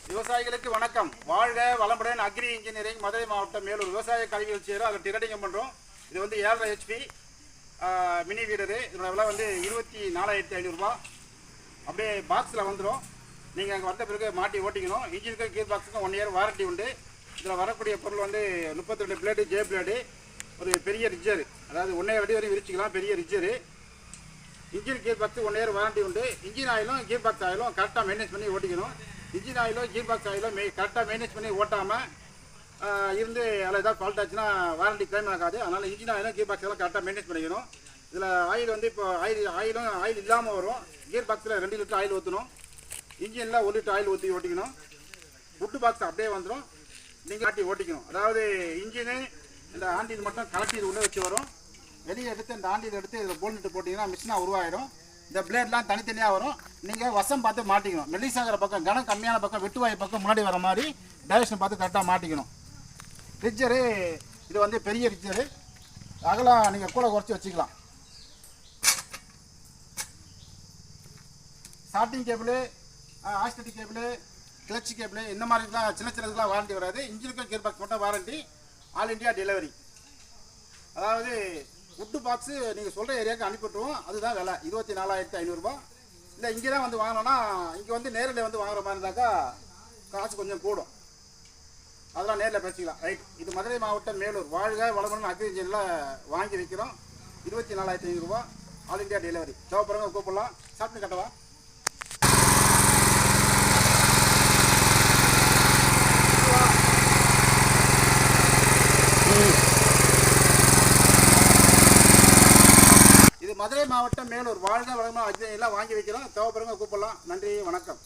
விவசாயிகளுக்கு வணக்கம். வாழ்க வளமுடன். அக்ரி இன்ஜினியரிங் மதுரை மாவட்டம் மேலூர் விவசாய கல்வியில் சேரும். அதில் டிரெடிங் பண்ணுறோம். இது வந்து 7.5 HP மினி வீடரு. இதோட விலை வந்து 24,500 அப்படியே பாக்ஸில் வந்துடும். நீங்கள் அங்கே வந்த பிறகு மாட்டி ஓட்டிக்கணும். இன்ஜினுக்கு கீர் பாக்ஸுக்கும் 1 இயர் வாரண்டி உண்டு. இதில் வரக்கூடிய பொருள் வந்து 32 பிளேடு, ஜே பிளேடு, ஒரு பெரிய ரிஜ்ஜரு, அதாவது 1.5 அடி வரையும் விரிச்சிக்கலாம், பெரிய ரிஜ்ஜரு. Engine gear box 1 year warranty உண்டு. இன்ஜின் ஆயிலும் கீர் பாக்ஸ் ஆயிலும் கரெக்டாக மெயின்டைன் பண்ணி ஓட்டிக்கணும். இன்ஜின் ஆயிலோ கீர் பாக்ஸ் ஆயிலோ கரெக்டாக மெயின்டைன் பண்ணி ஓட்டாமல் இருந்து அதில் ஏதாவது ஃபால்ட் ஆச்சுன்னா வாரண்டி கிளைம் ஆகாது. அதனால் இன்ஜின் ஆயிலும் கீர் பாக்ஸ் எல்லாம் கரெக்டாக மெயின்டைன் பண்ணிக்கணும். இதில் ஆயில் வந்து இப்போ ஆயில் இல்லாமல் வரும். கீர் பாக்ஸில் 2 லிட்டர் ஆயில் ஊற்றணும். இன்ஜினில் 1 லிட்டர் ஆயில் ஊற்றி ஓட்டிக்கணும். ஃபுட்டு பாக்ஸ் அப்படியே வந்துடும். நீங்கள் ஆட்டி ஓட்டிக்கணும். அதாவது இன்ஜினு இந்த ஆண்டில் மட்டும் கலட்டி இது உள்ளே வச்சு வரும். வெளியே எடுத்து இந்த ஆண்டில் எடுத்து இதில் போல்ட்டு போட்டிங்கன்னா மிஷினாக உருவாயிடும். இந்த பிளேட்லாம் தனித்தனியாக வரும். நீங்கள் வசம் பார்த்து மாட்டிக்கணும். மெல்லிசாகிற பக்கம், கனம் கம்மியான பக்கம், வெட்டுவாய் பக்கம் முன்னாடி வர மாதிரி டைரக்ஷன் பார்த்து கரெக்டாக மாட்டிக்கணும். ரிஜ்ஜரு இது வந்து பெரிய ரிஜ்ஜரு. அகலம் நீங்கள் கூட குறைச்சி வச்சுக்கலாம். ஸ்டார்டிங் கேபிள், ஆஸ்டடிக் கேபிள், கிளச் கேபிள், இந்த மாதிரிலாம் சின்ன சின்னதுலாம் வாரண்டி வராது. இன்ஜினுக்கும் கீர் பாக்ஸ் மட்டும் வாரண்டி. All India delivery. அதாவது ஃபுட்டு பாக்ஸு நீங்கள் சொல்கிற ஏரியாவுக்கு அனுப்பிவிட்டுருவோம். அதுதான் விலை 24,500. இல்லை இங்கே தான் வந்து வாங்கினோன்னா, இங்கே வந்து நேரில் வந்து வாங்குற மாதிரி இருந்தாக்கா காசு கொஞ்சம் கூடும். அதெல்லாம் நேரில் பேசிக்கலாம். ரைட். இது மதுரை மாவட்டம் மேலூர் வாழ்க வளமுடன் அக்ரி இன்ஜினில் வாங்கி வைக்கிறோம். 24,500 ஆல் இண்டியா டெலிவரி. தேவைப்படுறவங்க கூப்பிடலாம். சாப்பிட்டு கட்டவா. மதுரை மாவட்டம் மேலூர் வாழ்க வளமுடன் அக்ரி இன்ஜினியரில் வாங்கி வைக்கிறோம். தேவைப்படுறவங்க கூப்பிடலாம். நன்றி, வணக்கம்.